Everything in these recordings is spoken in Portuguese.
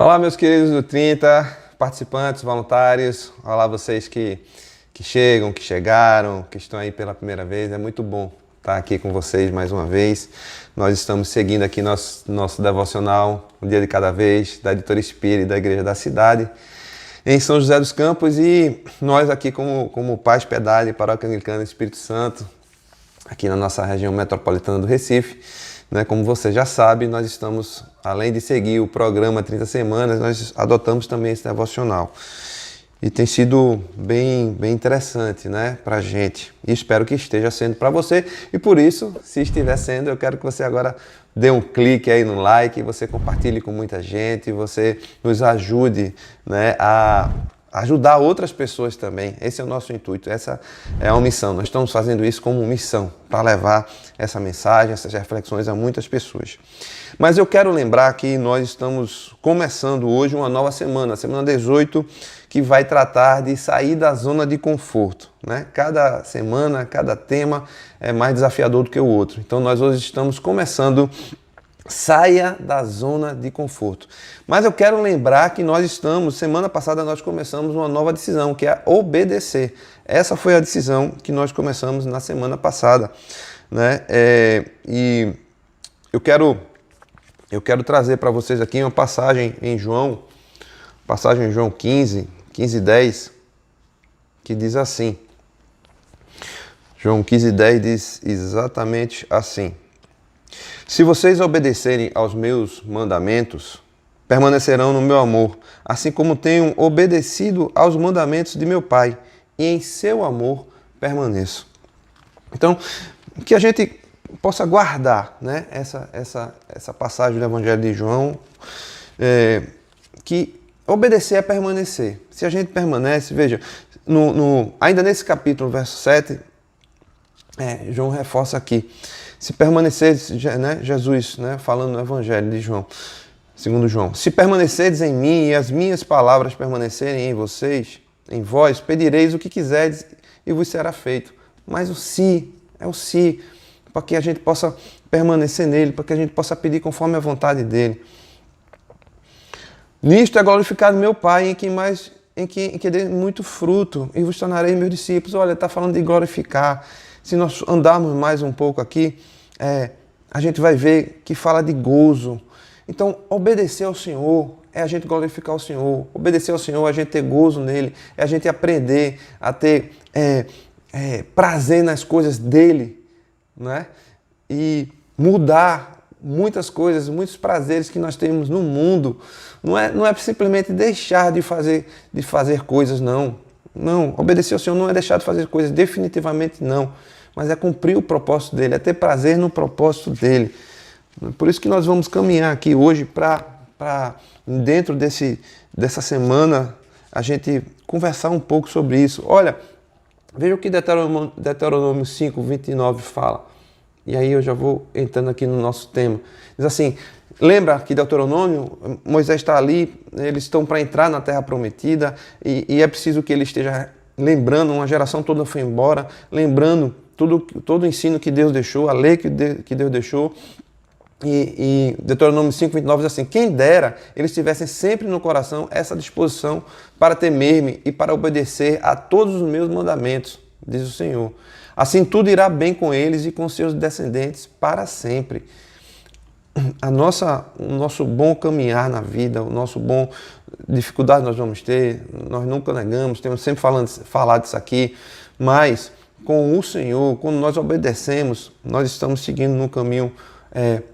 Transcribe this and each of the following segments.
Olá, meus queridos do 30, participantes, voluntários. Olá, vocês que chegam, que chegaram, que estão aí pela primeira vez. É muito bom estar aqui com vocês mais uma vez. Nós estamos seguindo aqui nosso devocional, um dia de cada vez, da Editora Espírita da Igreja da Cidade, em São José dos Campos. E nós aqui como Paz Piedade, Paróquia Anglicana Espírito Santo, aqui na nossa região metropolitana do Recife, né? Como você já sabe, nós estamos, além de seguir o programa 30 Semanas, nós adotamos também esse devocional. E tem sido bem interessante, né, para a gente. E espero que esteja sendo para você. E por isso, se estiver sendo, eu quero que você agora dê um clique aí no like, você compartilhe com muita gente, você nos ajude, né, a ajudar outras pessoas também. Esse é o nosso intuito, essa é a missão. Nós estamos fazendo isso como missão, para levar essa mensagem, essas reflexões a muitas pessoas. Mas eu quero lembrar que nós estamos começando hoje uma nova semana, a semana 18, que vai tratar de sair da zona de conforto, né? Cada semana, cada tema é mais desafiador do que o outro. Então nós hoje estamos começando Saia da zona de conforto. Mas eu quero lembrar que semana passada nós começamos uma nova decisão, que é obedecer. Essa foi a decisão que nós começamos na semana passada, né? E eu quero trazer para vocês aqui uma passagem em João 15:10, que diz assim. João 15:10 diz exatamente assim: se vocês obedecerem aos meus mandamentos, permanecerão no meu amor, assim como tenho obedecido aos mandamentos de meu Pai, e em seu amor permaneço. Então, que a gente possa guardar, né, essa passagem do Evangelho de João, que obedecer é permanecer. Se a gente permanece, veja, ainda nesse capítulo, verso 7, João reforça aqui: se permaneceres, né, Jesus, né, falando no Evangelho de João, segundo João, se permaneceres em mim e as minhas palavras permanecerem em vocês, em vós, pedireis o que quiserdes e vos será feito. Mas o se, para que a gente possa permanecer nele, para que a gente possa pedir conforme a vontade dele. Nisto é glorificado meu Pai, em que dê muito fruto, e vos tornarei meus discípulos. Olha, está falando de glorificar. Se nós andarmos mais um pouco aqui, a gente vai ver que fala de gozo. Então, obedecer ao Senhor é a gente glorificar o Senhor. Obedecer ao Senhor é a gente ter gozo nele, é a gente aprender a ter prazer nas coisas dele, né? E mudar muitas coisas, muitos prazeres que nós temos no mundo. Não é simplesmente deixar de fazer coisas, não. Não, obedecer ao Senhor não é deixar de fazer coisas, definitivamente não. Mas é cumprir o propósito dele, é ter prazer no propósito dele. Por isso que nós vamos caminhar aqui hoje para dentro dessa semana, a gente conversar um pouco sobre isso. Olha, veja o que Deuteronômio 5:29 fala. E aí eu já vou entrando aqui no nosso tema. Diz assim: lembra que Deuteronômio, Moisés está ali, eles estão para entrar na Terra Prometida e é preciso que ele esteja lembrando, uma geração toda foi embora, lembrando todo o ensino que Deus deixou, a lei que Deus deixou. E Deuteronômio 5:29 diz assim: quem dera eles tivessem sempre no coração essa disposição para temer-me e para obedecer a todos os meus mandamentos, diz o Senhor. Assim tudo irá bem com eles e com seus descendentes para sempre. O nosso bom caminhar na vida, o nosso bom dificuldade nós vamos ter, nós nunca negamos, temos sempre falado disso aqui, mas com o Senhor, quando nós obedecemos, nós estamos seguindo no caminho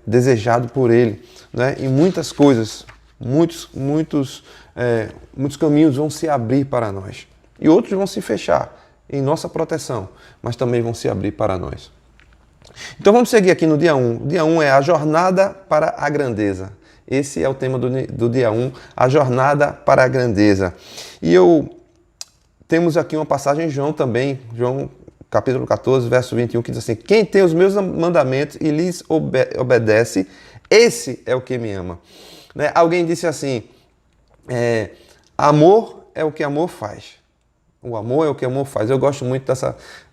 desejado por Ele, né? E muitas coisas, muitos caminhos vão se abrir para nós e outros vão se fechar em nossa proteção, mas também vão se abrir para nós. Então vamos seguir aqui no dia 1. O dia 1 é a jornada para a grandeza. Esse é o tema do dia 1, a jornada para a grandeza. E temos aqui uma passagem em João também, João capítulo 14, verso 21, que diz assim: quem tem os meus mandamentos e lhes obedece, esse é o que me ama. Né? Alguém disse assim, amor é o que amor faz. O amor é o que o amor faz. Eu gosto muito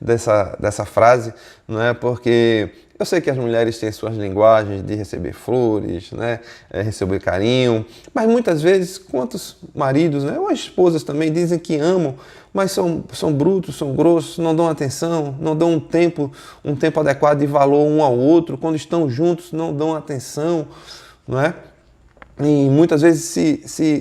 dessa frase, não é? Porque eu sei que as mulheres têm suas linguagens de receber flores, né? Receber carinho, mas muitas vezes, quantos maridos, né? Ou as esposas também dizem que amam, mas são brutos, são grossos, não dão atenção, não dão um tempo adequado de valor um ao outro. Quando estão juntos, não dão atenção, não é? E muitas vezes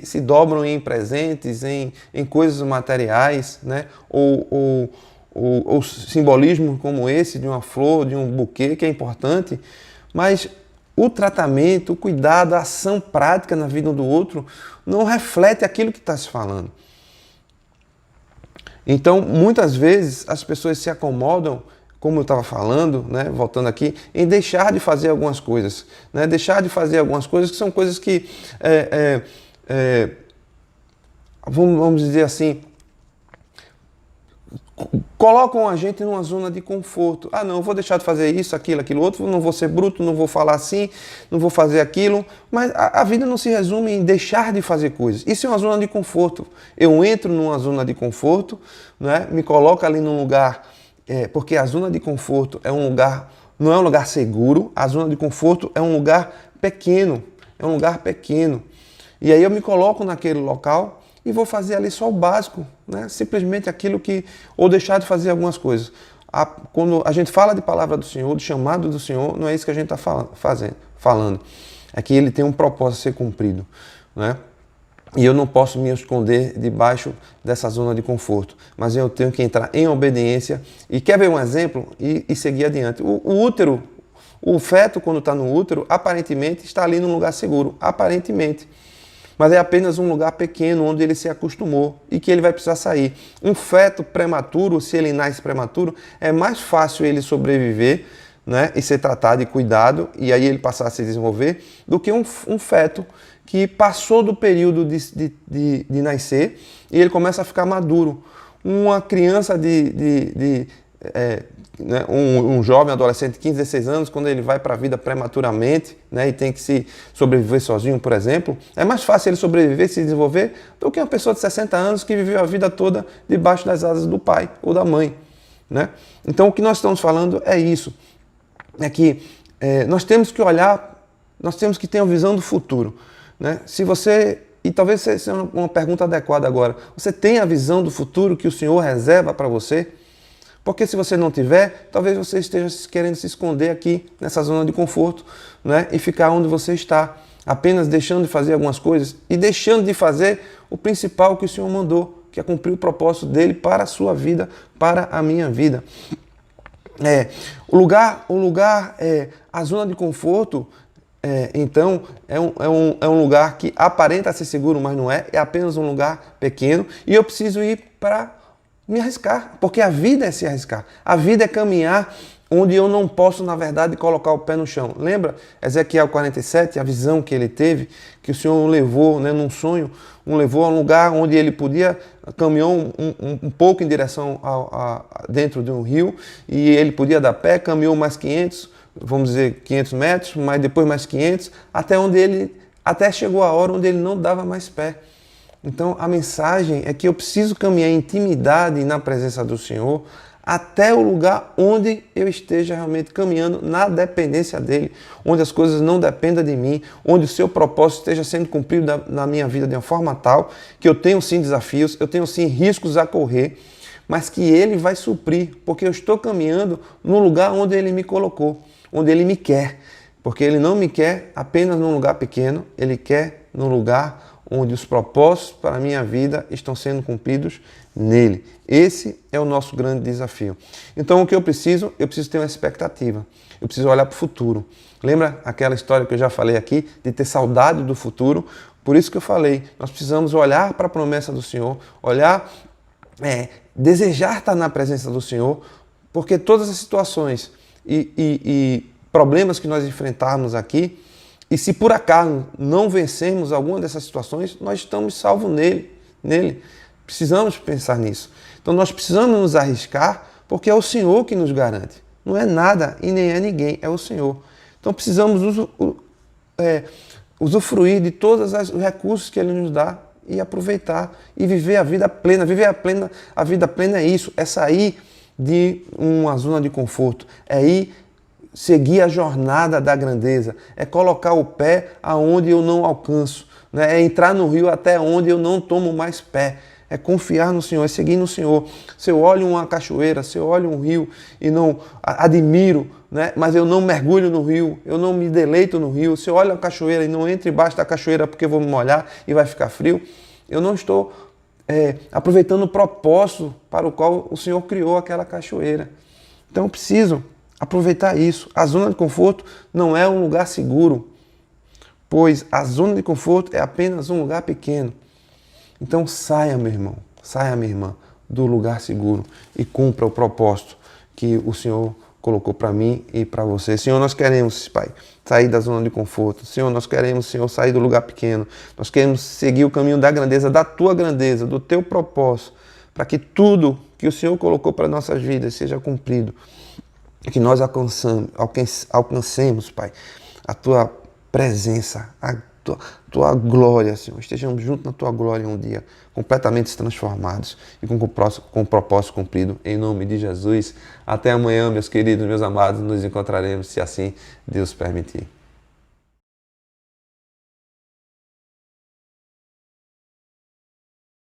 se dobram em presentes, em coisas materiais, né? Ou simbolismo como esse de uma flor, de um buquê, que é importante, mas o tratamento, o cuidado, a ação prática na vida do outro não reflete aquilo que está se falando. Então, muitas vezes, as pessoas se acomodam, como eu estava falando, né, voltando aqui, em deixar de fazer algumas coisas. Né, deixar de fazer algumas coisas que são coisas que, vamos dizer assim, colocam a gente numa zona de conforto. Ah, não, eu vou deixar de fazer isso, aquilo outro, não vou ser bruto, não vou falar assim, não vou fazer aquilo. Mas a vida não se resume em deixar de fazer coisas. Isso é uma zona de conforto. Eu entro numa zona de conforto, né, me coloco ali num lugar, porque a zona de conforto é um lugar, não é um lugar seguro, a zona de conforto é um lugar pequeno, E aí eu me coloco naquele local e vou fazer ali só o básico, né? Simplesmente aquilo que... Ou deixar de fazer algumas coisas. Quando a gente fala de palavra do Senhor, do chamado do Senhor, não é isso que a gente está falando. É que ele tem um propósito a ser cumprido, né? E eu não posso me esconder debaixo dessa zona de conforto. Mas eu tenho que entrar em obediência. E quer ver um exemplo? E seguir adiante. O útero, o feto, quando está no útero, aparentemente está ali num lugar seguro. Aparentemente. Mas é apenas um lugar pequeno onde ele se acostumou e que ele vai precisar sair. Um feto prematuro, se ele nasce prematuro, é mais fácil ele sobreviver, né, e ser tratado e cuidado, e aí ele passar a se desenvolver, do que um feto que passou do período de nascer e ele começa a ficar maduro. Uma criança né, um jovem adolescente de 15, 16 anos, quando ele vai para a vida prematuramente, né, e tem que se sobreviver sozinho, por exemplo, é mais fácil ele sobreviver, se desenvolver, do que uma pessoa de 60 anos que viveu a vida toda debaixo das asas do pai ou da mãe. Né? Então o que nós estamos falando é isso, é que nós temos que olhar, nós temos que ter uma visão do futuro. Né? Se você, e talvez seja uma pergunta adequada agora, você tem a visão do futuro que o Senhor reserva para você? Porque se você não tiver, talvez você esteja querendo se esconder aqui nessa zona de conforto, né? E ficar onde você está, apenas deixando de fazer algumas coisas e deixando de fazer o principal que o Senhor mandou, que é cumprir o propósito dele para a sua vida, para a minha vida. A zona de conforto, então, é um lugar que aparenta ser seguro, mas não é apenas um lugar pequeno e eu preciso ir para me arriscar, porque a vida é se arriscar. A vida é caminhar onde eu não posso, na verdade, colocar o pé no chão. Lembra Ezequiel 47, a visão que ele teve, que o Senhor o levou, né, num sonho, o levou a um lugar onde ele caminhou um pouco em direção dentro de um rio, e ele podia dar pé, caminhou mais 500, vamos dizer 500 metros, mas depois mais 500, até chegou a hora onde ele não dava mais pé. Então a mensagem é que eu preciso caminhar em intimidade na presença do Senhor até o lugar onde eu esteja realmente caminhando na dependência dEle, onde as coisas não dependam de mim, onde o seu propósito esteja sendo cumprido na minha vida de uma forma tal que eu tenho sim desafios, eu tenho sim riscos a correr, mas que Ele vai suprir, porque eu estou caminhando no lugar onde Ele me colocou, onde Ele me quer, porque Ele não me quer apenas num lugar pequeno, Ele quer num lugar onde os propósitos para a minha vida estão sendo cumpridos nele. Esse é o nosso grande desafio. Então o que eu preciso ter uma expectativa. Eu preciso olhar para o futuro. Lembra aquela história que eu já falei aqui, de ter saudade do futuro? Por isso que eu falei, nós precisamos olhar para a promessa do Senhor, desejar estar na presença do Senhor, porque todas as situações e problemas que nós enfrentarmos aqui, e se por acaso não vencermos alguma dessas situações, nós estamos salvos nele. Precisamos pensar nisso. Então nós precisamos nos arriscar, porque é o Senhor que nos garante. Não é nada e nem é ninguém, é o Senhor. Então precisamos usufruir de todos os recursos que Ele nos dá e aproveitar e viver a vida plena. A vida plena é isso, é sair de uma zona de conforto, é ir seguir a jornada da grandeza, é colocar o pé aonde eu não alcanço, né? É entrar no rio até onde eu não tomo mais pé. É confiar no Senhor, é seguir no Senhor. Se eu olho uma cachoeira, se eu olho um rio e não admiro, né? Mas eu não mergulho no rio, eu não me deleito no rio, se eu olho a cachoeira e não entro embaixo da cachoeira porque eu vou me molhar e vai ficar frio, eu não estou aproveitando o propósito para o qual o Senhor criou aquela cachoeira. Então eu preciso aproveitar isso. A zona de conforto não é um lugar seguro, pois a zona de conforto é apenas um lugar pequeno. Então saia, meu irmão, saia, minha irmã, do lugar seguro e cumpra o propósito que o Senhor colocou para mim e para você. Senhor, nós queremos, Pai, sair da zona de conforto. Senhor, nós queremos, Senhor, sair do lugar pequeno. Nós queremos seguir o caminho da grandeza, da Tua grandeza, do Teu propósito, para que tudo que o Senhor colocou para nossas vidas seja cumprido. Que nós alcancemos, Pai, a Tua presença, a Tua glória, Senhor. Estejamos juntos na Tua glória um dia, completamente transformados e com o propósito cumprido, em nome de Jesus. Até amanhã, meus queridos, meus amados, nos encontraremos, se assim Deus permitir.